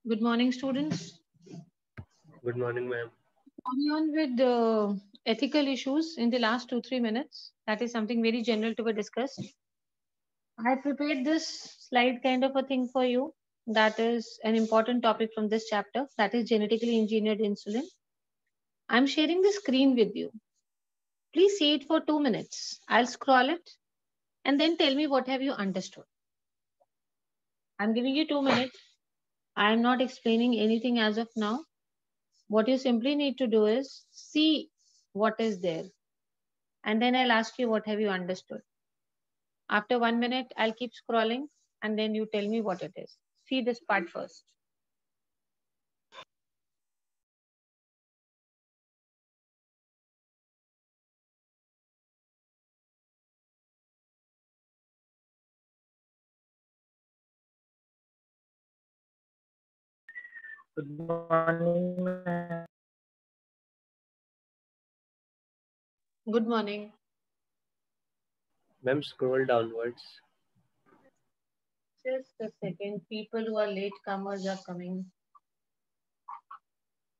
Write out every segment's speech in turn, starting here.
Good morning, students. Good morning, ma'am. Moving on with the ethical issues in the last 2-3 minutes. That is something very general to be discussed. I prepared this slide kind of a thing for you. That is an important topic from this chapter. That is genetically engineered insulin. I'm sharing the screen with you. Please see it for 2 minutes. I'll scroll it and then tell me what have you understood. I'm giving you 2 minutes. I am not explaining anything as of now. What you simply need to do is see what is there. And then I'll ask you what have you understood. After 1 minute, I'll keep scrolling and then you tell me what it is. See this part first. Good morning, ma'am. Good morning. Ma'am, scroll downwards. Just a second. People who are late comers are coming.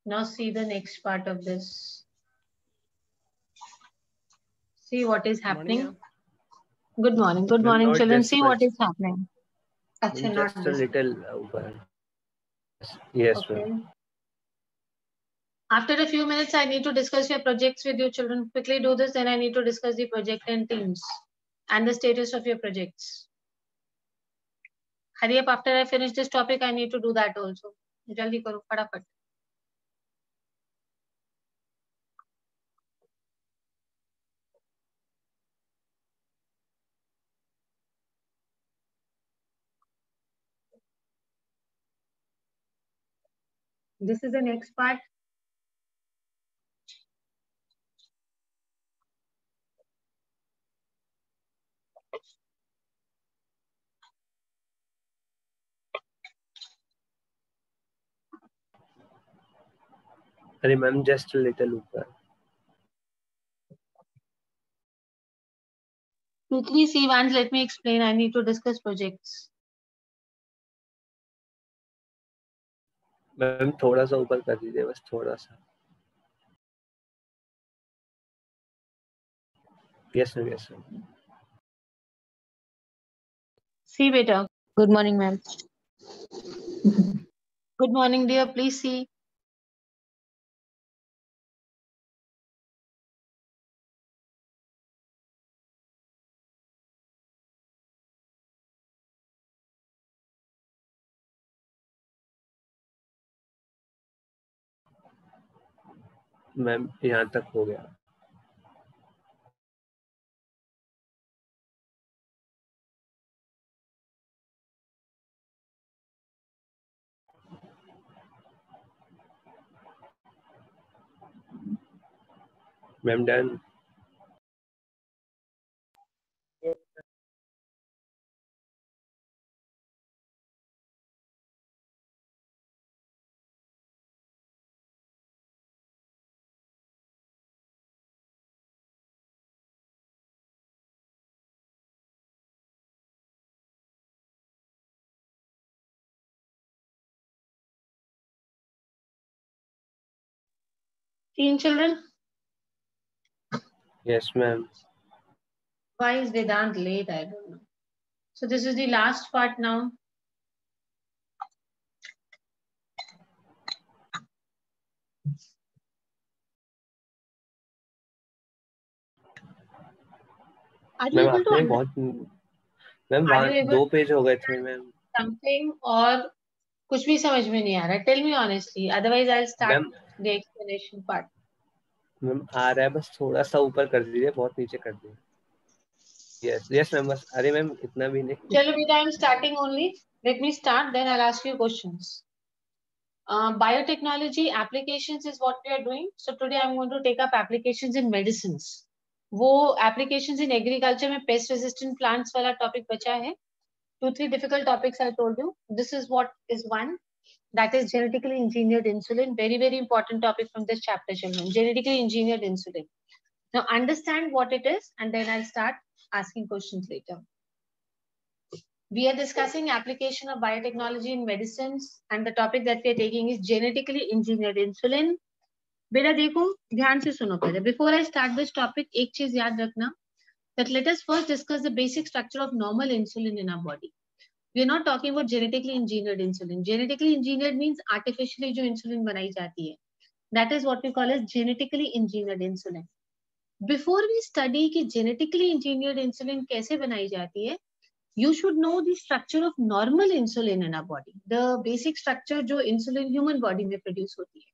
Now see the next part of this. See what is happening. Good morning. Good Ma'am, morning, not children. this See much. what is happening. Achha, Ma'am, not just a this. little over. Yes, Okay. ma'am. After a few minutes, I need to discuss your projects with you children. Quickly do this, then I need to discuss the project and teams and the status of your projects. Hurry up, after I finish this topic, I need to do that also. Jaldi karo, फटाफट. This is the next part. अरे ma'am, just a little ऊपर. Quickly see once, let me explain. I need to discuss projects. Ma'am थोड़ा सा ऊपर कर दीजिए, बस थोड़ा सा. Yes, ma'am. Yes, ma'am. See, beta. Good morning, ma'am. Good morning, dear. Please see. Ma'am यहाँ तक हो गया. Ma'am done. Teen children. Yes, ma'am. Why is Vedant late? I don't know. So this is the last part now. Are you ma'am able to आपने understand बहुत ma'am वहाँ able 2 page हो गए थे मैम. something और कुछ भी समझ में नहीं आ रहा? Tell me honestly. Otherwise, I'll start ma'am the explanation part. Ma'am आ रहा है, बस थोड़ा सा ऊपर कर दीजिए, बहुत नीचे कर दीजिए. Yes, yes, ma'am. बस अरे मैम इतना भी नहीं. Chalo, beta, I'm starting only. Let me start, then I'll ask you questions. Biotechnology applications is what we are doing. So today I'm going to take up applications in medicines. वो applications in agriculture में pest resistant plants वाला topic बचा है. 2-3 difficult topics I told you. This is what is one. That is genetically engineered insulin. Very, very important topic from this chapter, children. Genetically engineered insulin. Now understand what it is and then I'll start asking questions later. We are discussing application of biotechnology in medicines, and the topic that we are taking is genetically engineered insulin. बेटा देखो ध्यान से सुनो पहले. Before I start this topic, एक चीज याद रखना that let us first discuss the basic structure of normal insulin in our body. We are not talking about genetically engineered insulin. Genetically engineered means artificially जो insulin बनाई जाती है. That is what we call as genetically engineered insulin. Before we study कि genetically engineered insulin कैसे बनाई जाती है, you should know the structure of normal insulin in our body. The basic structure जो insulin human body में produce होती है.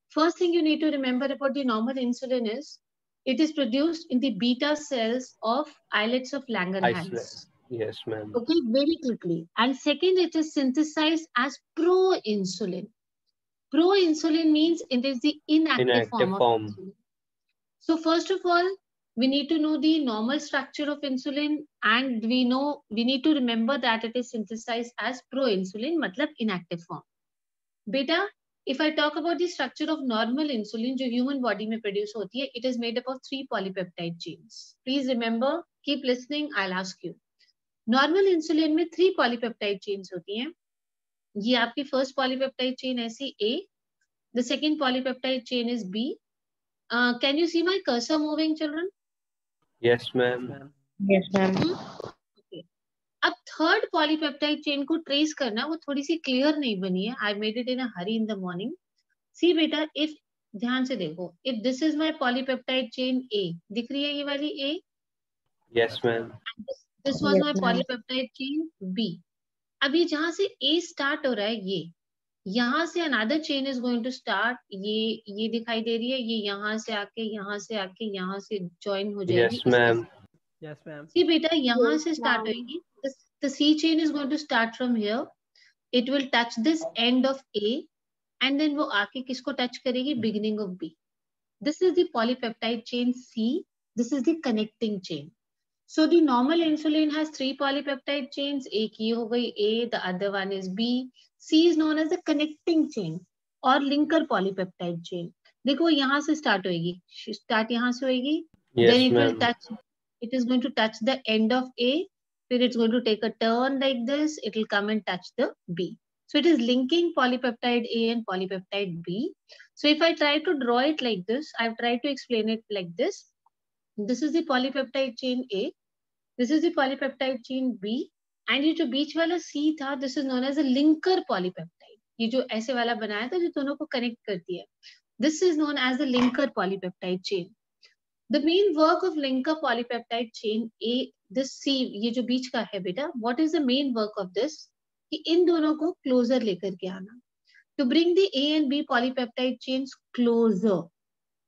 First thing you need to remember about the normal insulin is it is produced in the beta cells of islets of Langerhans. Yes, ma'am. Okay, very quickly. And second, it is synthesized as proinsulin. Proinsulin means it is the inactive form of insulin. So first of all, we need to know the normal structure of insulin, and we need to remember that it is synthesized as proinsulin, matlab inactive form. Beta, if I talk about the structure of normal insulin, जो human body में produce होती है, it is made up of 3 polypeptide chains. Please remember, keep listening, I'll ask you. Normal insulin में 3 polypeptide chains होती हैं. ये आपकी first polypeptide chain ऐसी A. The second polypeptide chain is B. Can you see my cursor moving, children? Yes, ma'am. Yes, ma'am. Okay. अब third polypeptide chain को trace करना वो थोड़ी सी clear नहीं बनी है. I made it in a hurry in the morning. See बेटा, if ध्यान से देखो, if this is my polypeptide chain A, दिख रही है ये वाली A? Yes, ma'am. This was Yes, my ma'am. polypeptide chain B. अभी जहां से A start हो रहा है ये, यहाँ से another chain is going to start. ये दिखाई दे रही है, ये यहाँ से आके यहाँ से join हो जाएगी. Yes, ma'am. Yes, ma'am. See बेटा, यहाँ Yes, से start ma'am. होगी. The C chain is going to start from here. It will touch this end of A, and then वो आके किसको touch करेगी? Beginning of B. This is the polypeptide chain C. This is the connecting chain. So the normal insulin has 3 polypeptide chains. एक ये हो गई A, the other one is B. C is known as the connecting chain or linker polypeptide chain. देखो यहाँ से start होगी. Start यहाँ से होगी. Yes, Then it will ma'am. touch. It is going to touch the end of A. Then it's going to take a turn like this. It will come and touch the B. So it is linking polypeptide A and polypeptide B. So if I try to draw it like this, I've tried to explain it like this. This is the polypeptide chain A. This is the polypeptide chain B. And ये जो बीच वाला C था, this is known as a linker polypeptide. ये जो ऐसे वाला बनाया था, जो दोनों को connect करती है. This is known as the linker polypeptide chain. The main work of linker polypeptide chain A, this C, ये जो बीच का है बेटा, what is the main work of this? कि इन दोनों को closer लेकर के आना. To bring the A and B polypeptide chains closer.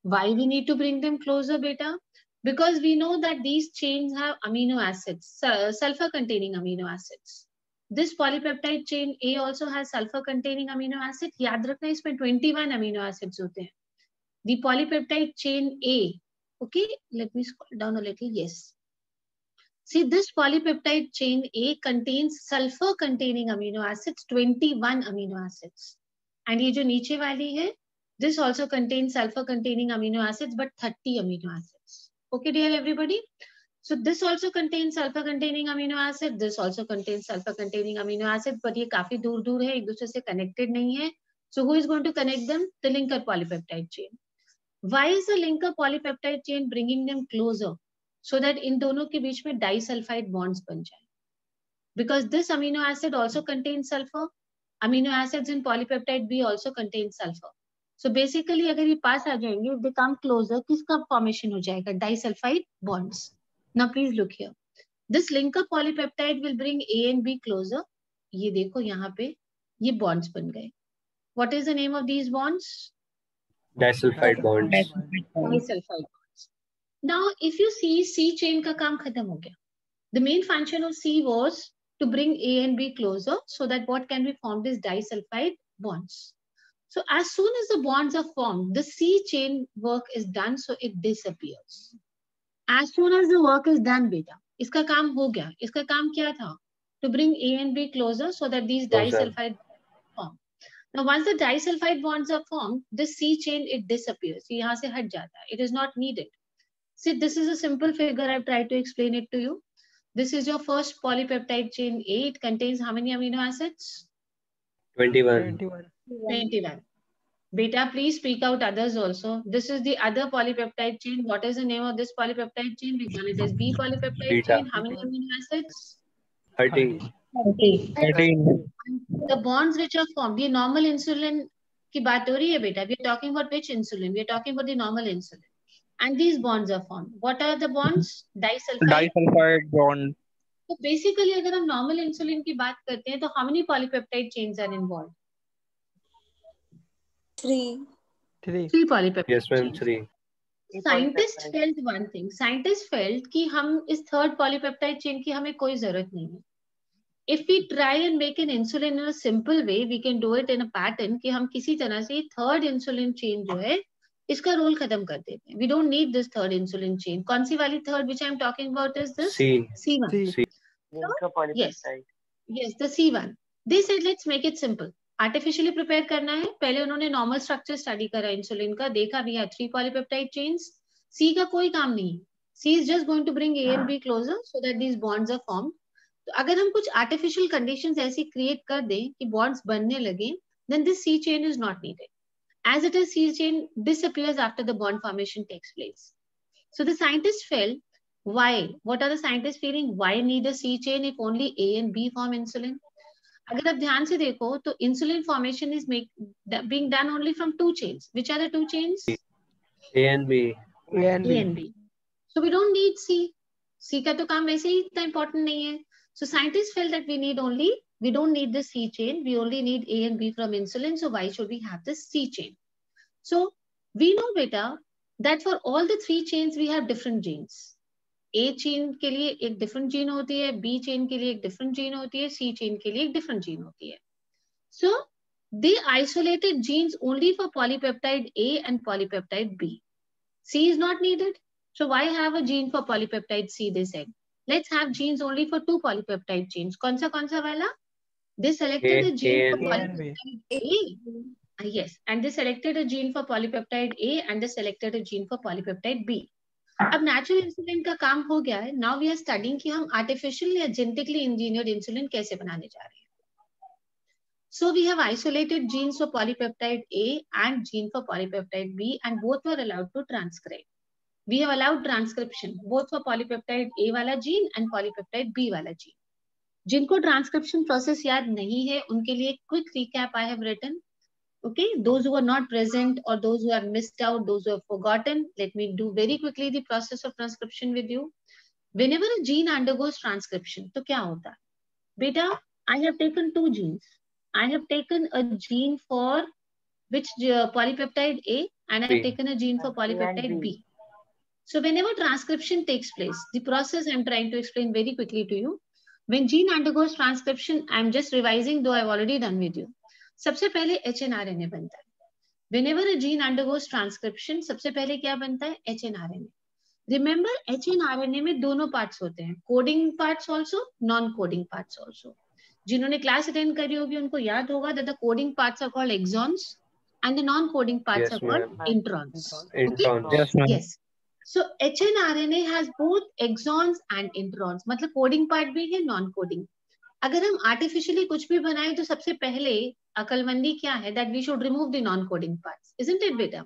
Why we need to bring them closer, beta? Because we know that these chains have amino acids, sulfur-containing amino acids. This polypeptide chain A also has sulfur-containing amino acid. याद रखना इसमें 21 amino acids होते हैं. The polypeptide chain A. Okay, let me scroll down a little. Yes. See, this polypeptide chain A contains sulfur-containing amino acids, 21 amino acids. And ये जो नीचे वाली है, this also contains sulfur-containing amino acids, but 30 amino acids. Okay, dear everybody. So this also contains sulfur-containing amino acid. This also contains sulfur-containing amino acid, but ये काफी दूर-दूर है, एक दूसरे से connected नहीं है. So who is going to connect them? The linker polypeptide chain. Why is the linker polypeptide chain bringing them closer? So that इन दोनों के बीच में disulfide bonds बन जाए. Because this amino acid also contains sulfur. Amino acids in polypeptide B also contain sulfur. So basically अगर ये पास आ जाएंगे, if they come closer, किसका formation हो जाएगा? Disulfide bonds. Now please look here. This linker polypeptide will bring A and B closer. ये देखो यहाँ पे ये bonds बन गए. What is the name of these bonds? Disulfide bonds. Disulfide bonds. Now if you see C chain का काम खत्म हो गया. The main function of C was to bring A and B closer so that what can be formed is disulfide bonds. So as soon as the bonds are formed, the C chain work is done, so it disappears. As soon as the work is done, beta, इसका काम हो गया. इसका काम क्या था? To bring A and B closer so that these disulfide form. Now once the disulfide bonds are formed, the C chain, it disappears. यहाँ से हट जाता है. It is not needed. See, this is a simple figure. I've tried to explain it to you. This is your first polypeptide chain A. It contains how many amino acids? 21. 21. Beta, please speak out others also. This is the other polypeptide chain. What is the name of this polypeptide chain? We call it as B polypeptide Beta. chain. How many amino acids? 30. 13. The bonds which are formed, ये normal insulin की बात हो रही है बेटा. We are talking about which insulin? We are talking about the normal insulin. And these bonds are formed. What are the bonds? Disulfide. Disulfide bond. So basically, अगर हम normal insulin की बात करते हैं, तो how many polypeptide chains are involved? 3. 3 polypeptide Yes, ma'am. chains. 3. Scientists felt one thing. Scientists felt कि हम इस third polypeptide chain की हमें कोई जरूरत नहीं है. If we try and make an insulin in a simple way, we can do it in a pattern कि हम किसी तरह से third insulin chain जो है इसका रोल खत्म कर देते हैं. We don't need this third insulin chain. कौन सी वाली third which I am talking about is this? C. C1. C. Yes. Yes, the C1. They said let's make it simple. Artificially prepare करना है. पहले उन्होंने normal structure study करा insulin का. देखा we have 3 polypeptide chains. C का कोई काम नहीं. C is just going to bring A and B closer so that these bonds are formed. तो अगर हम कुछ artificial conditions ऐसी create कर दें कि bonds बनने लगे, then this C chain is not needed. As it is, C chain disappears after the bond formation takes place. So the scientists felt, why? What are the scientists feeling? Why need a C chain if only A and B form insulin? अगर आप ध्यान से देखो तो insulin formation is being done only from 2 chains. Which are the 2 chains? A and B. A and A and B. So we don't need C. C का तो काम वैसे ही इतना important नहीं है. So scientists felt that we don't need the C chain. We only need A and B from insulin. So why should we have this C chain? So we know beta that for all the 3 chains we have different genes. A chain के लिए एक different gene होती है, B chain के लिए एक different gene होती है, C chain के लिए एक different gene होती है. So they isolated genes only for polypeptide A and polypeptide B. C is not needed. So why have a gene for polypeptide C, they said. Let's have genes only for 2 polypeptide chains. कौन सा वाला? They selected a gene for polypeptide A. Yes, and they selected a gene for polypeptide A and they selected a gene for polypeptide B. अब natural insulin का काम हो गया है. Now we are studying कि हम artificial या genetically engineered insulin कैसे बनाने जा रहे हैं. So we have isolated genes for polypeptide A and gene for polypeptide B, and both were allowed to transcribe. We have allowed transcription both for polypeptide A वाला gene and polypeptide B वाला gene. जिनको transcription process याद नहीं है, उनके लिए quick recap I have written. Okay, those who are not present or those who have missed out, those who have forgotten, let me do very quickly the process of transcription with you. Whenever a gene undergoes transcription, तो क्या होता है? Beta, I have taken 2 genes. I have taken a gene for which polypeptide A and I have taken a gene for polypeptide B. So whenever transcription takes place, the process I'm trying to explain very quickly to you. When gene undergoes transcription, I'm just revising though I've already done with you. सबसे पहले HNRNA बनता है. Whenever a gene undergoes transcription, सबसे पहले क्या बनता है? HNRNA. Remember, HNRNA में दोनों parts होते हैं. Coding parts also, non-coding parts also. जिन्होंने class attend करी होगी उनको याद होगा that the coding parts are called exons and the non-coding parts are called introns. Introns. Okay? Yes, ma'am. Yes. So HNRNA has both exons and introns. मतलब coding part भी है, non-coding. अगर हम artificially कुछ भी बनाए तो सबसे पहले अकलमंदी क्या है? That we should remove the non-coding parts. Isn't it, beta?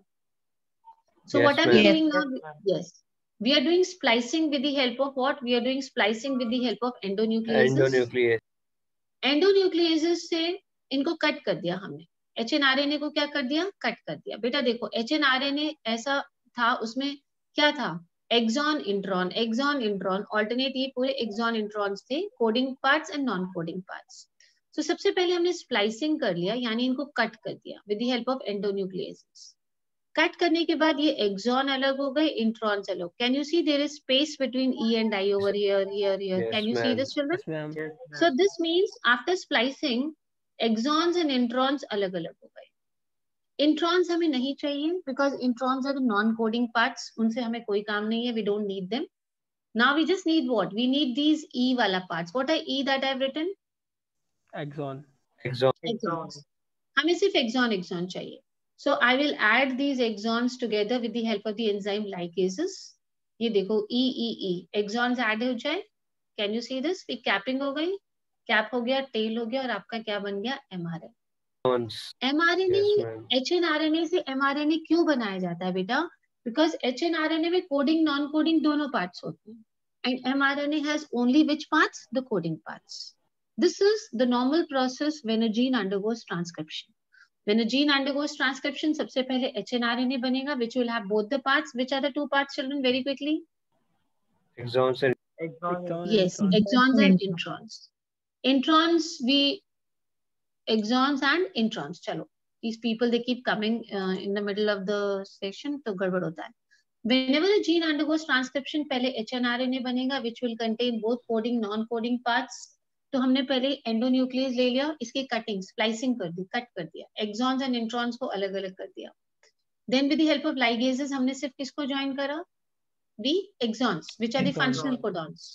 So yes, what are we doing now? Yes. We are doing splicing with the help of what? We are doing splicing with the help of endonucleases. Endonucleases से इनको cut कर दिया हमने. HNRNA को क्या कर दिया? Cut कर दिया. बेटा देखो, HNRNA ऐसा था, उसमें क्या था? Exon, intron, alternate ये पूरे exon introns थे, coding parts and non-coding parts. So सबसे पहले हमने splicing कर लिया, यानी इनको कट कर दिया with the help of endonucleases. Cut करने के बाद ये exon अलग हो गए, introns अलग. Can you see there is space between E and I over here? Yes, Can you see this, children? Yes, ma'am. So this means after splicing, exons and introns अलग अलग हो गए. Introns हमें नहीं चाहिए because introns are the non-coding parts. उनसे हमें कोई काम नहीं है. We don't need them. Now we just need what? We need these E वाला parts. What are E that I've written? Exon. Exons. हमें सिर्फ exon चाहिए. So I will add these exons together with the help of the enzyme ligases. ये देखो E. Exons add हो जाए. Can you see this? Capping हो गई, cap हो गया, टेल हो गया, और आपका क्या बन गया? mRNA. mRNA, Yes, ma'am. HNRNA से mRNA क्यों बनाया जाता है बेटा? बिकॉज HNRNA में कोडिंग नॉन कोडिंग दोनों पार्ट्स होते हैं, and mRNA has only which parts? The coding parts. This is the normal process when a gene undergoes transcription. When a gene undergoes transcription, सबसे पहले HNRNA बनेगा, which will have both the parts. Which are the two parts, children? Very quickly. Exons and Yes, exons and introns. Introns, exons and introns. चलो, these people they keep coming in the middle of the session, तो गड़बड़ होता है. Whenever a gene undergoes transcription, पहले HNRNA बनेगा, which will contain both coding non-coding parts. तो हमने पहले एंडोन्यूक्लियस ले लिया, इसकी कटिंग स्प्लाइसिंग कर दी, कट कर दिया, एक्सॉन्स एंड इंट्रॉन्स को अलग अलग कर दिया. Then with the help of ligases हमने सिर्फ किसको ज्वाइन करा? The exons, which are the functional codons.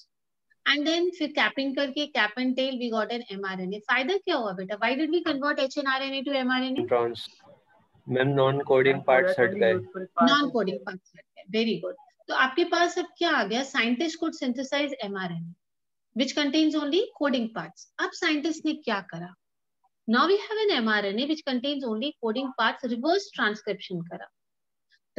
And then फिर कैपिंग करके cap and tail we got an mRNA. फायदा क्या हुआ बेटा? Why did we convert HNRNA to mRNA? introns. Ma'am non coding parts हट गए. नॉन कोडिंग पार्ट्स हट गए. Very good. तो आपके पास अब क्या आ गया? Scientist could synthesise mRNA which contains only coding parts. अब साइंटिस्ट ने क्या करा? Now we have an mRNA which contains only coding parts. Reverse transcription करा.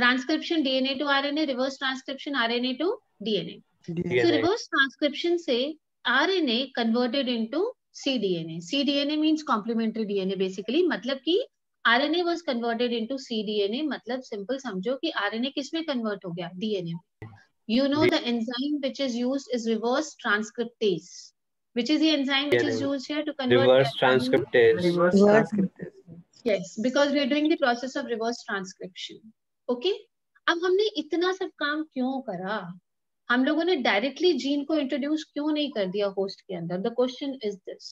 Transcription DNA to RNA, reverse transcription RNA to DNA. So reverse transcription से RNA converted into cDNA. cDNA means complementary DNA basically. मतलब कि RNA was converted into cDNA. मतलब simple समझो कि RNA किस में convert हो गया? DNA में. You know the enzyme which is used is reverse transcriptase. Which is the enzyme which is used here to convert reverse transcriptase. Yes, because we are doing the process of reverse transcription. Okay? अब हमने इतना सब काम क्यों करा? हम लोगों ने डायरेक्टली जीन को इंट्रोड्यूस क्यों नहीं कर दिया होस्ट के अंदर? The question is this.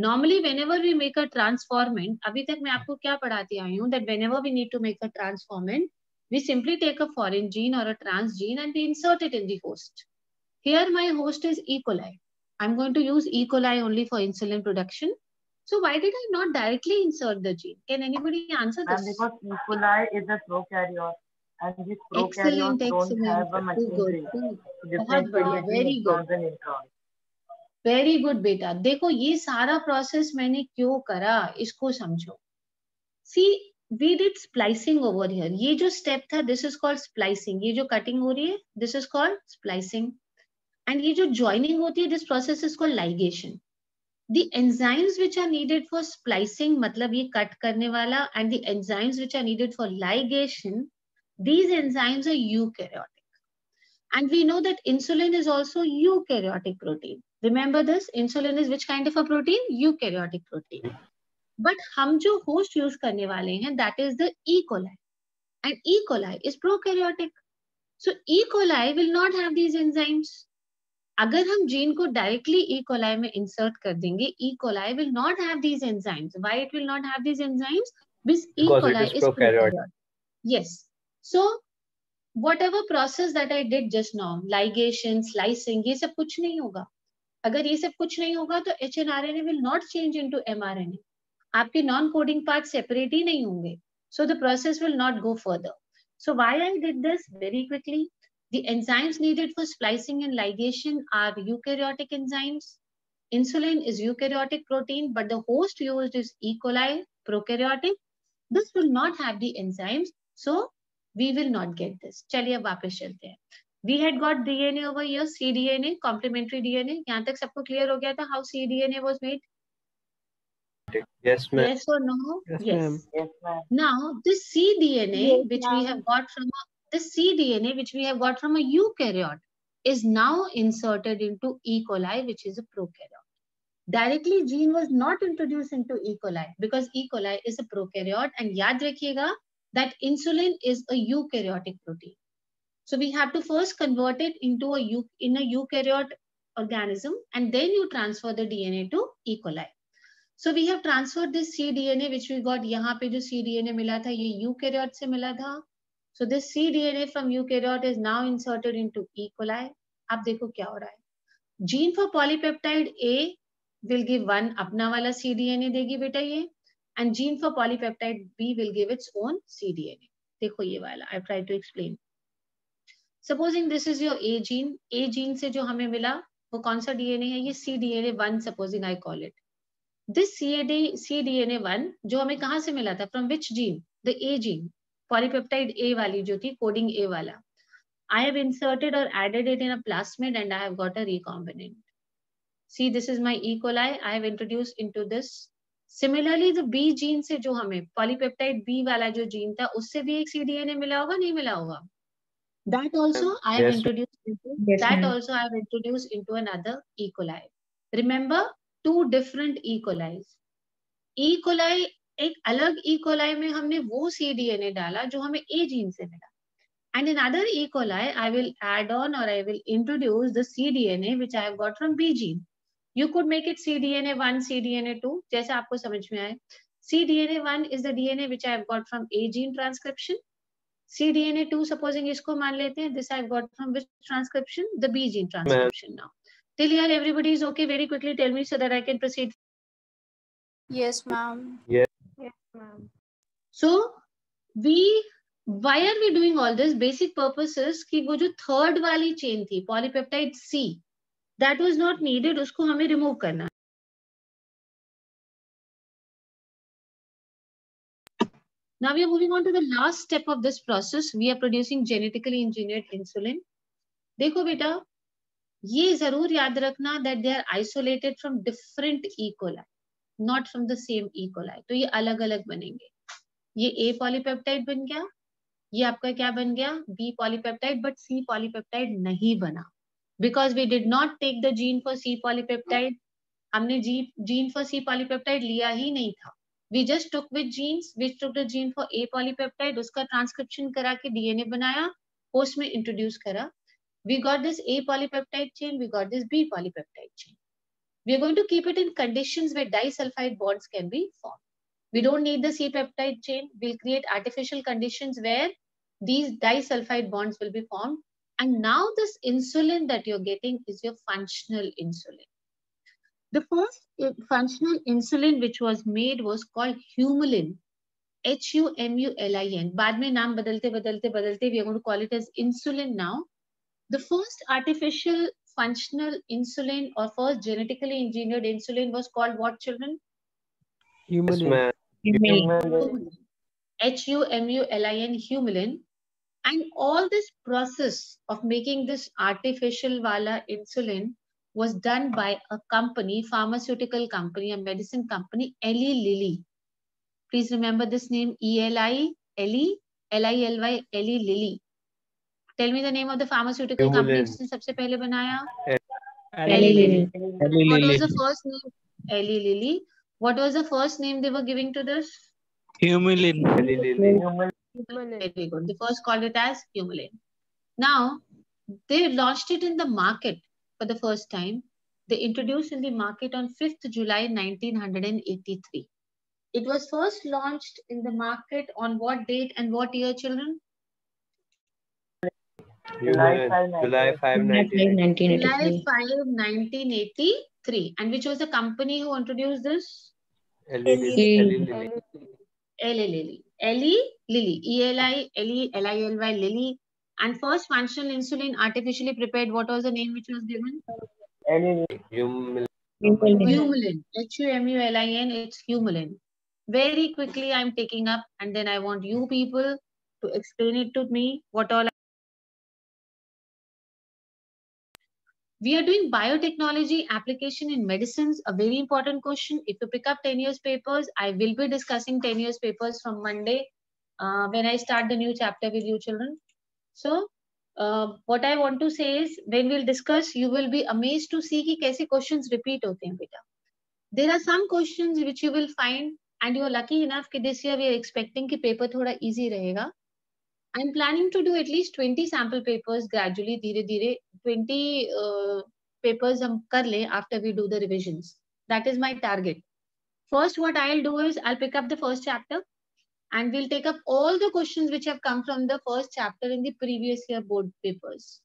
Normally, whenever we make a transformant, अभी तक मैं आपको क्या पढ़ाती आई हूँ? That whenever we need to make a transformant, we simply take a foreign gene or a transgene and we insert it in the host. Here my host is E. coli. I'm going to use E. coli only for insulin production. So why did I not directly insert the gene? Can anybody answer this? Because E. coli is a prokaryote and these prokaryotes don't have a machinery. बहुत बढ़िया, very good. Very good बेटा. देखो ये सारा process मैंने क्यों करा इसको समझो. See we did splicing over here. ये जो स्टेप था दिस इज कॉल्ड स्प्लाइसिंग. ये जो कटिंग हो रही है this is called splicing. And ये जो ज्वाइनिंग होती है this process is called ligation. The enzymes which are needed for splicing मतलब ये कट करने वाला, and the enzymes which are needed for ligation, these enzymes are eukaryotic. And we know that insulin is also eukaryotic protein. Remember this, insulin is which kind of a protein? Eukaryotic protein. But हम जो host use करने वाले हैं that is the E. coli. And E. coli is prokaryotic. So E. coli will not have these enzymes. अगर हम gene को directly E. coli में insert कर देंगे, E. coli will not have these enzymes. Why it will not have these enzymes? Because E. coli is prokaryotic. Yes. So whatever process that I did just now, ligation, slicing, ये सब कुछ नहीं होगा. अगर ये सब कुछ नहीं होगा तो HNRNA will not change into mRNA. आपके non-coding parts separate ही नहीं होंगे. So the process will not go further. So why I did this very quickly? The enzymes needed for splicing and ligation are eukaryotic enzymes. Insulin is eukaryotic protein, but the host used is E. coli, prokaryotic. This will not have the enzymes. So we will not get this. चलिए अब वापस चलते हैं. We had got DNA over here, cDNA, complementary DNA. यहाँ तक सबको clear हो गया था how cDNA was made? Yes, ma'am. Yes or no? Yes, Yes, ma'am. Now this cDNA which we have got from a eukaryote is now inserted into E. coli, which is a prokaryote. Directly gene was not introduced into E. coli because E. coli is a prokaryote, and याद रखिएगा that insulin is a eukaryotic protein. So we have to first convert it into a eukaryote organism, and then you transfer the DNA to E. coli. So we have transferred this cDNA which we got. यहाँ पे जो cDNA मिला था ये eukaryote से मिला था. So this cDNA from eukaryote is now inserted into E. coli. अब देखो क्या हो रहा है. Gene for polypeptide A will give one अपना वाला cDNA देगी बेटा ये, and gene for polypeptide B will give its own cDNA. देखो ये वाला I try to explain. Supposing this is your A gene. A gene से जो हमें मिला वो कौन सा DNA है? ये cDNA1 supposing I call it. This cDNA1 जो हमें कहाँ से मिला था? From which gene? The A gene, polypeptide A वाली जो थी, कोडिंग A वाला. I have inserted or added it in a plasmid and I have got a recombinant. See, this is my E. coli. I have introduced into this. Similarly, the B gene से जो हमें polypeptide B वाला जो gene था, उससे भी एक cDNA मिला होगा, नहीं मिला होगा? That also I have introduced into. That also I have introduced into another E. coli. Remember, two different E. coli. E. coli एक अलग E. coli में हमने वो cDNA डाला जो हमें A जीन से मिला. And in other E. coli, I will add on or I will introduce the cDNA which I have got from B gene. You could make it cDNA1, cDNA2, जैसे आपको समझ में आए. cDNA1 is the DNA which I have got from A gene transcription. cDNA2, supposing इसको मान लेते हैं, this I have got from which transcription? The B gene transcription. Now, till here everybody is okay. Very quickly tell me so that I can proceed. Yes, ma'am. Yes. Yes, ma'am. So, why are we doing all this? Basic purpose is कि वो जो third वाली chain थी, polypeptide C, that was not needed, उसको हमें remove करना. Now we are moving on to the last step of this process. We are producing genetically engineered insulin. देखो बेटा, ये जरूर याद रखना that they are isolated from different E. coli, not from the same E. coli. तो ये अलग अलग बनेंगे. ये A polypeptide बन गया, ये आपका क्या बन गया? B polypeptide, but C polypeptide नहीं बना. Because we did not take the gene for C polypeptide. हमने gene for C polypeptide लिया ही नहीं था. We just took with genes, we took the gene for A polypeptide, उसका transcription करा के DNA बनाया, post में introduce करा. We got this A polypeptide chain, we got this B polypeptide chain. We are going to keep it in conditions where disulfide bonds can be formed. We don't need the C peptide chain. We'll create artificial conditions where these disulfide bonds will be formed. And now this insulin that you're getting is your functional insulin. The first functional insulin which was made was called Humulin. Humulin. बाद में नाम बदलते बदलते बदलते we are going to call it as insulin now. The first artificial functional insulin or first genetically engineered insulin was called what, children? Humulin. Humulin. Humulin. And all this process of making this artificial wala insulin was done by a company, pharmaceutical company, a medicine company, Eli Lilly. Please remember this name, Eli, L-I-L-Y, Eli Lilly. Tell me the name of the pharmaceutical company जिसने सबसे पहले बनाया? Eli Lilly. What was the first name? Eli Lilly. What was the first name they were giving to this? Humulin. Very good. They first called it as Humulin. Now, they launched it in the market for the first time. They introduced in the market on 5th July 1983. It was first launched in the market on what date and what year, children? July 5, 1983. July 5, 1983. And which was the company who introduced this? Eli Lilly. Eli Lilly. E-L-I, L-I-L-Y, Lilly. And first functional insulin artificially prepared, what was the name which was given? Humulin. Humulin. H-U-M-U-L-I-N, it's Humulin. Very quickly I'm taking up and then I want you people to explain it to me, what all. We are doing biotechnology application in medicines, a very important question. If you pick up 10 years papers, I will be discussing 10 years papers from Monday when I start the new chapter with you children. So what I want to say is when we'll discuss, you will be amazed to see कि कैसे questions repeat होते हैं बेटा. There are some questions which you will find and you are lucky enough कि this year we are expecting कि paper थोड़ा easy रहेगा. I'm planning to do at least 20 sample papers gradually, धीरे-धीरे 20 papers हम कर लें after we do the revisions. That is my target. First, what I'll do is I'll pick up the first chapter and we'll take up all the questions which have come from the first chapter in the previous year board papers.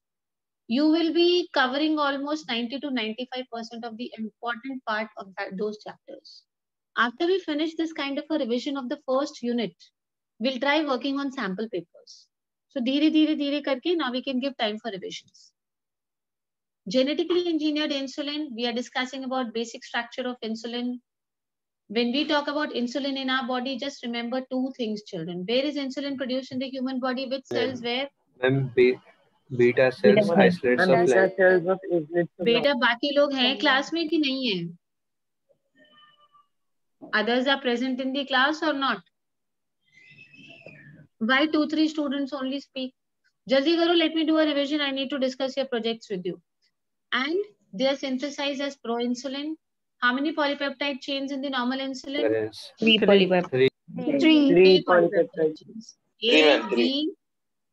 You will be covering almost 90 to 95% of the important part of those chapters. After we finish this kind of a revision of the first unit, we'll try working on sample papers. So, dhire karke, now we can give time for revisions. Genetically engineered insulin, we are discussing about basic structure of insulin. When we talk about insulin in our body, just remember two things, children. Where is insulin produced in the human body? Which cells where? Beta cells, islets of beta cells of islets of बेटा बाकी लोग हैं class में कि नहीं है? Others are present in the class or not? Why 2-3 students only speak? Jaldi karo, let me do a revision. I need to discuss your projects with you. And they are synthesized as proinsulin. How many polypeptide chains in the normal insulin? 3 polypeptides. 3 polypeptide chains. A, B,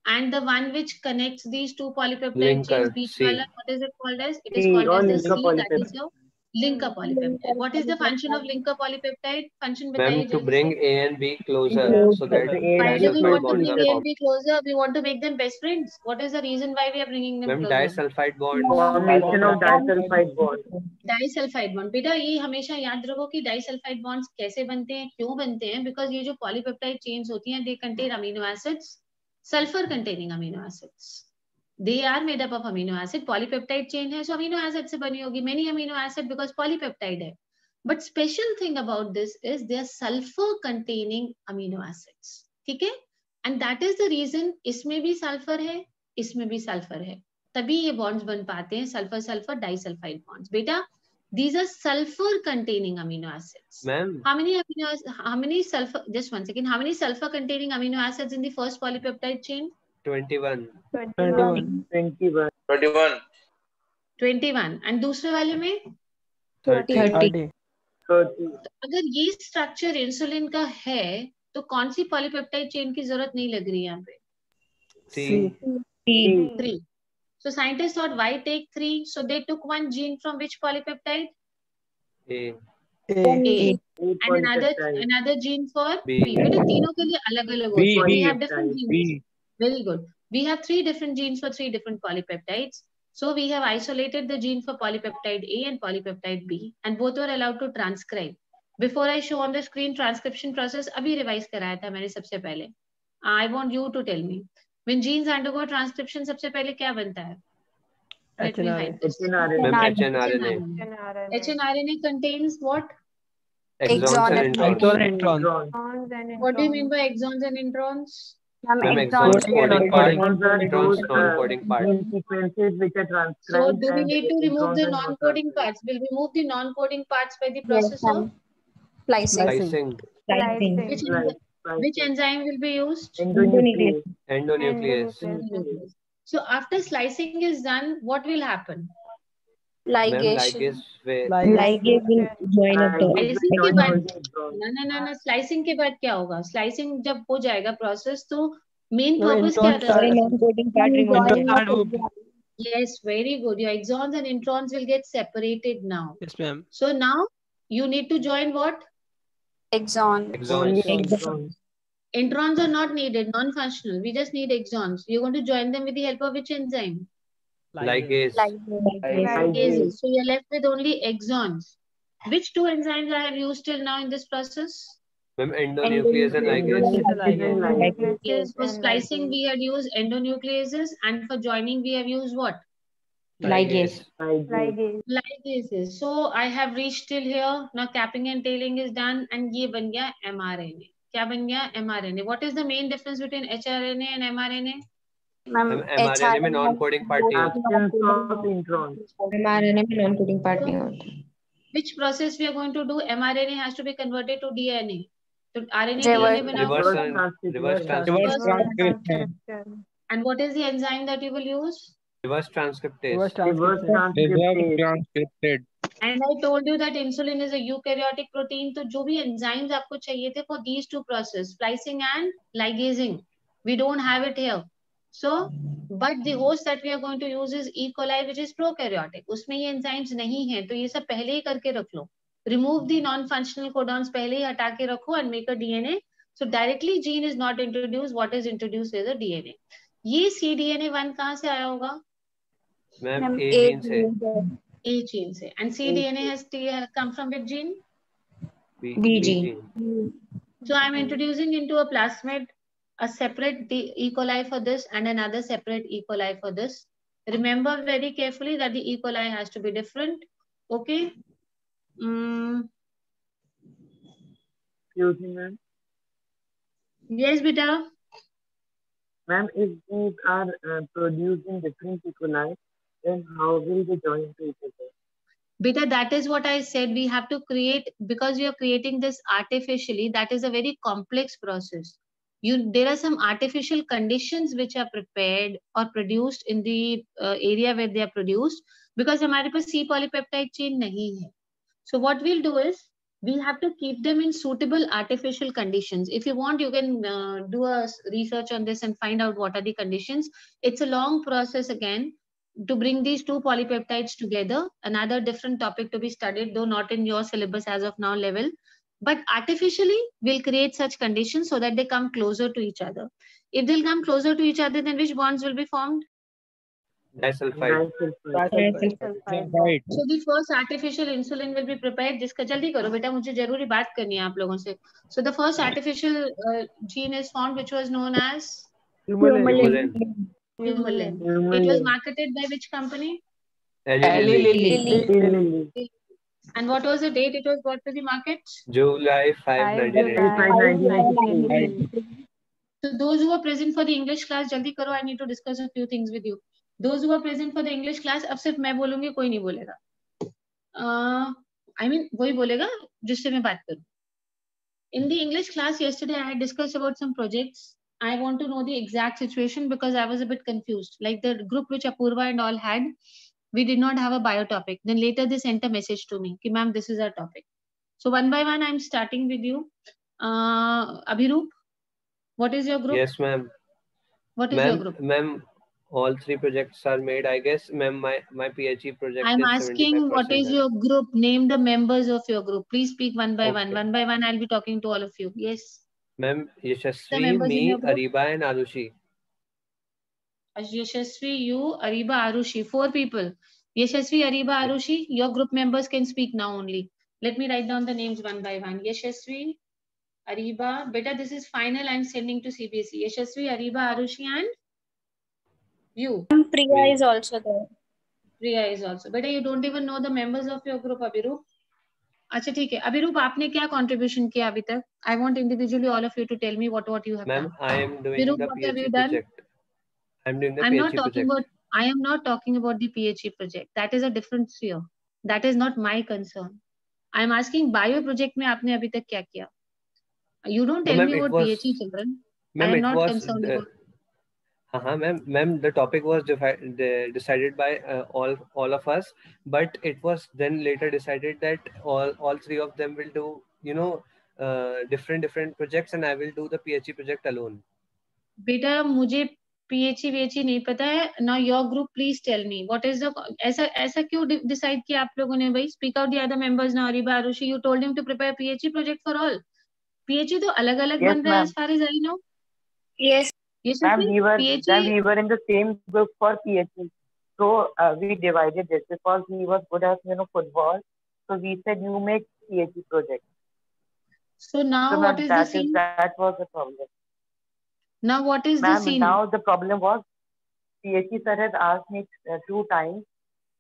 and the one which connects these two polypeptide chains, B wala, what is it called as? It is called as the C, that is your linker polypeptide. What is the function of linker polypeptide? Function Ma'am, to bring A and B closer so that why do we want to bonds bring are A and formed. B closer? We want to make them best friends. What is the reason why we are bringing them Ma'am, closer? disulfide bonds. Formation of disulfide bond. Disulphide bond बेटा ये हमेशा याद रखो कि disulphide bonds कैसे बनते हैं, क्यों बनते हैं, बिकॉज ये जो पॉलीपेप्टाइड चेन्स होती हैं they contain amino acids, sulphur containing amino acids. They are made up of amino acid. Polypeptide chain है सो अमीनो एसिड से बनी होगी, many amino acid because polypeptide है. But special thing about this is they are sulphur containing amino acids. ठीक है, and that is the reason इसमें भी sulphur है, इसमें भी सल्फर है, तभी ये बॉन्ड्स बन पाते हैं सल्फर सल्फर डाइसल्फाइड बॉन्ड्स. बेटा these are sulfur containing amino acids. Ma'am, how many sulfur, just one second, how many sulfur containing amino acids in the first polypeptide chain? 21. 21. And दूसरे वाले में 30. अगर ये स्ट्रक्चर इंसुलिन का है तो कौन सी पॉलीपेप्टाइड चेन की जरूरत नहीं लग रही है यहाँ पे? 3. So scientists thought, why take 3? So they took one gene from which polypeptide? A. And another gene for B. बेटा तीनों के लिए अलग अलग होते हैं. We have different genes. Very good. We have 3 different genes for 3 different polypeptides. So we have isolated the gene for polypeptide A and polypeptide B, and both were allowed to transcribe. Before I show on the screen transcription process, अभी revise कराया था मैंने सबसे पहले. I want you to tell me. When genes undergo transcription, सबसे पहले क्या बनता है? HNRNA contains what? Exons and introns. What do you mean by exons and introns? Exons coding part, introns non-coding part. Sequences which are transcribed. So do we need to remove the non-coding parts? Will we remove the non-coding parts by the process of Splicing. Which enzyme will be used? Endonuclease. So after slicing is done, what will happen? Ligation. Ligase will join up Slicing के बाद ना slicing के बाद क्या होगा? Slicing जब हो जाएगा process तो main purpose क्या था? non-coding part removed. Yes, very good. Your exons and introns will get separated now. Yes, ma'am. So now you need to join what? Exon. Exons. Introns are not needed, non-functional. We just need exons. You're going to join them with the help of which enzyme? Ligase. Ligase. So you're left with only exons. Which 2 enzymes I have used till now in this process? Ma'am, endonuclease and ligase. Yes, for splicing we had used endonucleases, and for joining we have used what? Ligase. Ligases. So I have reached till here. Now capping and tailing is done, and ये बन गया mRNA. क्या बन गया? mRNA. What is the main difference between hRNA and mRNA? mRNA में non-coding part नहीं होता. mRNA में non-coding part नहीं होता. Which process we are going to do? mRNA has to be converted to DNA. So RNA Reverse DNA बनाओ. Reverse transcription. And what is the enzyme that you will use? Reverse transcriptase. And I told you that insulin is a eukaryotic protein. तो जो भी enzymes आपको चाहिए थे for these 2 processes, splicing and ligasing, we don't have it here. So, but the host that we are going to use is E. coli, which is prokaryotic. उसमें ये enzymes नहीं है, तो ये सब पहले ही करके रख लो. Remove the non-functional codons पहले ही हटा के रखो and make a DNA. So directly gene is not introduced. What is introduced is a DNA. ये cDNA1 कहाँ से आया होगा? Ma'am, A gene से. A gene से. And cDNA has come from which gene? B gene. So I'm introducing into a plasmid a separate E. coli for this and another separate E. coli for this. Remember very carefully that the E. coli has to be different. Okay. Excuse me, ma'am. Yes, beta. Ma'am, if these are producing different E. coli, then how will they join to each other? Beta, that is what I said. We have to create, because we are creating this artificially. That is a very complex process. There are some artificial conditions which are prepared or produced in the area where they are produced, because हमारे पास C polypeptide chain नहीं है. So what we'll do is we have to keep them in suitable artificial conditions. If you want, you can do a research on this and find out what are the conditions. It's a long process again to bring these two polypeptides together. Another different topic to be studied, though not in your syllabus as of now level. But artificially, we'll create such conditions so that they come closer to each other. If they'll come closer to each other, then which bonds will be formed? Disulfide. Disulfide. So the first artificial insulin will be prepared. जिसका जल्दी करो बेटा, मुझे जरूरी बात करनी है आप लोगों से. So the first artificial gene is formed, which was known as Humulin. Humulin. It was marketed by which company? Eli Lilly. And what was the date it was brought to the market? July 5, 1998. So those who are present for the English class, जल्दी करो. I need to discuss a few things with you. Those who are present for the English class, अब सिर्फ मैं बोलूंगी, कोई नहीं बोलेगा. I mean, वही बोलेगा जिससे मैं बात करूं. In the English class yesterday, I had discussed about some projects. I want to know the exact situation because I was a bit confused. Like the group which Apurva and all had, we did not have a bio topic. Then later they sent a message to me, ki ma'am, this is our topic. So one by one, I'm starting with you. Abhiroop, what is your group? Yes, ma'am. What is your group? Ma'am, all three projects are made, I guess. Ma'am, my PhD project I'm is asking what is your group? Name the members of your group. Please speak one by one. One by one, I'll be talking to all of you. Yes. Ma'am, Yashasvi, me, Ariba and Arushi. Yashasvi, you, Ariba, Arushi. 4 people. Yashasvi, Ariba, Arushi. Your group members can speak now only. Let me write down the names one by one. Yashasvi, Ariba. Beta, this is final. I'm sending to CBSE. Yashasvi, Ariba, Arushi and you. Priya is also there. Priya is also. Beta, you don't even know the members of your group, Abhiroop. अच्छा ठीक है. अभिरूप, आपने क्या contribution किया अभी तक? I want individually all of you to tell me what you have done. Ma'am, I am doing the PhD project. I'm doing the PhD project. I am not talking about the PhD project. That is a different sphere. That is not my concern. I am asking bio project में आपने अभी तक क्या किया? You don't tell me about PhD, children. I am not concerned about. Ma'am, the topic was decided by all of us, but it was then later decided that all three of them will do, different projects, and I will do the PhD project alone. बेटा, मुझे PhD नहीं पता है. Now your group, please tell me what is the ऐसा क्यों decide किया आप लोगों ने भाई? Speak out the other members now. Ariba, Arushi, you told him to prepare PhD project for all. PhD तो अलग-अलग बन रहा है as far as I know. Yes. Yes, ma'am, we were in the same group for PhD. So we divided it because he was good at football. So we said you make PhD project. So now what is the scene? That was the problem. Now what is the scene? Now the problem was PhD sir has asked me 2 times,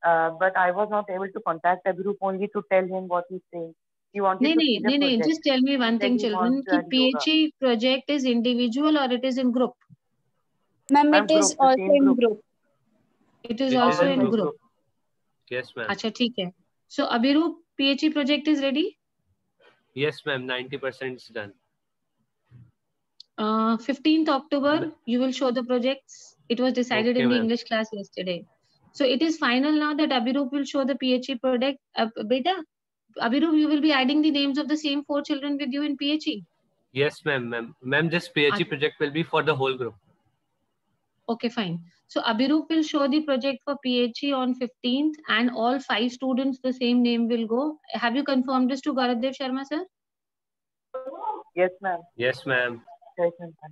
but I was not able to contact Abhiroop only to tell him what he's saying. He wanted to see the project. Just tell me one thing, children. Ki PhD project is individual or it is in group? Ma'am, it is also in group. It is also in group. Yes, ma'am. अच्छा ठीक है. So Abhiroop, PhD project is ready? Yes, ma'am. 90% is done. 15th October, you will show the projects. It was decided in the English class yesterday. So it is final now that Abhiroop will show the PhD project. Beta, Abhiroop, you will be adding the names of the same 4 children with you in PhD? Yes, ma'am. Ma'am, this PhD project will be for the whole group. Okay, fine. So Abhiroop will show the project for PhD on 15th and all 5 students, the same name will go. Have you confirmed this to Gaurav Sharma, sir? Yes, ma'am. Yes, ma'am.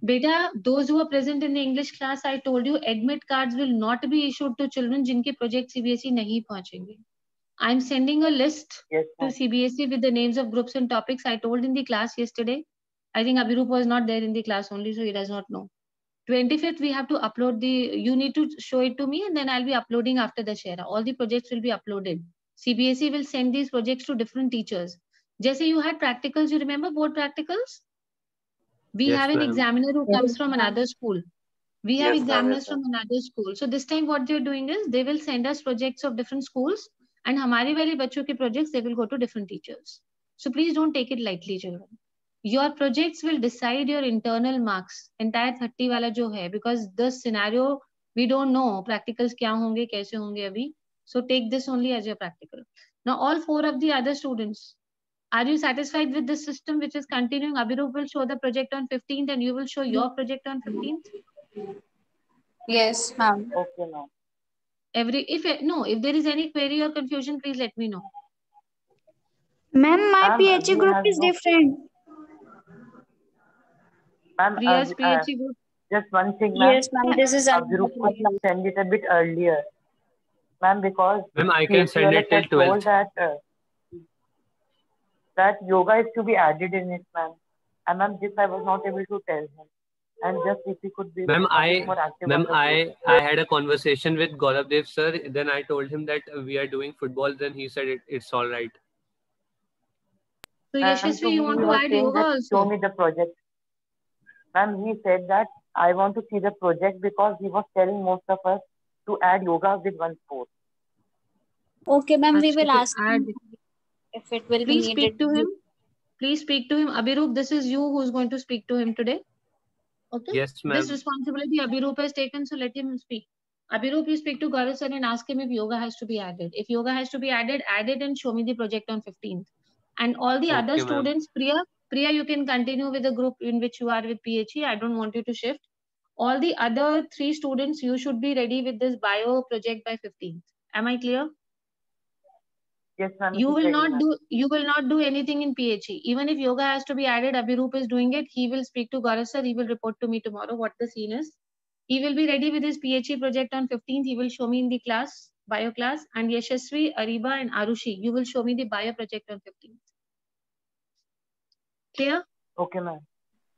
Beta, those who are present in the English class, I told you, admit cards will not be issued to children जिनके project CBSE नहीं पहुंचेंगे. I'm sending a list to CBSE with the names of groups and topics I told in the class yesterday. I think Abhiroop was not there in the class only, so he does not know. 25th we have to upload you need to show it to me, and then I'll be uploading after the share. All the projects will be uploaded. CBSE will send these projects to different teachers. Just you had practicals, you remember board practicals? We have an examiner who comes from another school. We have examiners from another school. So this time what they're doing is they will send us projects of different schools, and हमारे वाले बच्चों के projects they will go to different teachers. So please don't take it lightly, children. Your projects will decide your internal marks, entire 30 वाला जो है, because the scenario we don't know practicals क्या होंगे कैसे होंगे अभी. So take this only as your practical. Now all 4 of the other students, are you satisfied with this system which is continuing? Abhirup will show the project on 15th and you will show your project on 15th. Yes, ma'am. Okay, ma'am. If there is any query or confusion, please let me know. Ma'am, my PHE group is different. Ma'am, Priya's PHE group. Just one thing, ma'am. Yes, ma'am. This is our group could send it a bit earlier, ma'am, because ma'am, I can send it till 12th. That yoga is to be added in it, ma'am. And ma'am, this I was not able to tell him. And just if he could be more active. Ma'am, I had a conversation with Gaurav Dev sir. Then I told him that we are doing football. Then he said it's all right. So Yashasvi, you want to add yoga also? Show me the project. Ma'am, he said that I want to see the project because he was telling most of us to add yoga with one sport. Okay, ma'am, we will ask him if it will be needed. Please speak to him. Please speak to him. Abhirup, this is you who is going to speak to him today. Okay? Yes, ma'am. This responsibility Abhirup has taken, so let him speak. Abhirup, you speak to Gaurav sir and ask him if yoga has to be added. If yoga has to be added, add it and show me the project on 15th. And all the other students, Priya, you can continue with the group in which you are with PHE. I don't want you to shift. All the other 3 students, you should be ready with this bio project by 15th. Am I clear? Yes, ma'am. You will not do anything in PHE. Even if yoga has to be added, Abhirup is doing it. He will speak to Gaurav sir. He will report to me tomorrow what the scene is. He will be ready with his PHE project on 15th. He will show me in the class, bio class. And Yashasvi, Ariba and Arushi, you will show me the bio project on 15th. Clear? Okay, ma'am.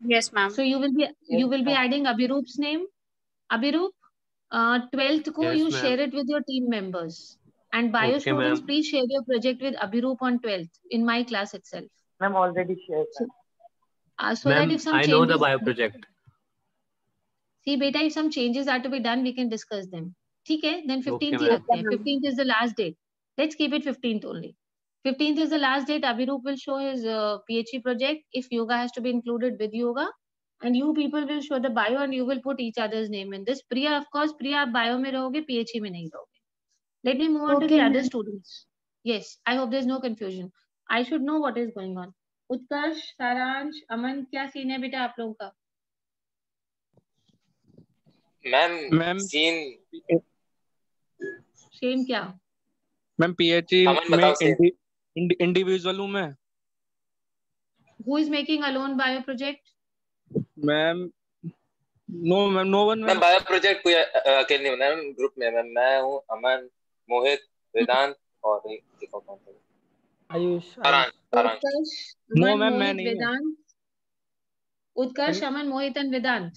Yes, ma'am. So you will be adding Abhirup's name. Abhirup, 12th ko you share it with your team members. And bio students, please share your project with Abhirup on 12th in my class itself. Ma'am, already shared. So that if some changes, I know the bio project. See, beta, if some changes are to be done, we can discuss them. Okay, then 15th. 15th is the last date. Let's keep it 15th only. 15th is the last date. Abhirup will show his PHE project. If yoga has to be included with yoga, and you people will show the bio and you will put each other's name in this. Priya, of course, Priya, bio mein rahoge, PHE mein nahi rahoge. Let me move on to the other students. Yes, I hope there's no confusion. I should know what is going on. Utkarsh, Saransh, Aman, क्या scene है बेटा आप लोगों का? Ma'am scene same क्या? Ma'am PHE में individual हूँ मैं. Who is making alone bio project? Ma'am no one. Ma'am bio project कोई अकेले नहीं बना है ग्रुप में. मैं हूँ, अमन, मोहित, वेदांत और आयुष. No, मैं नहीं हूँ. उत्कर्ष, अमन, मोहित and वेदांत.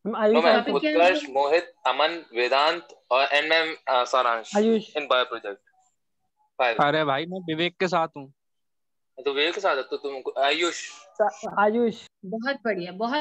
उत्कर्ष, मोहित, अमन, वेदांत और एंड मैम सारांश इन बायो प्रोजेक्ट. अरे भाई मैं विवेक के साथ हूँ. तो विवेक के साथ तो तुम आयुष. बहुत बढ़िया, बहुत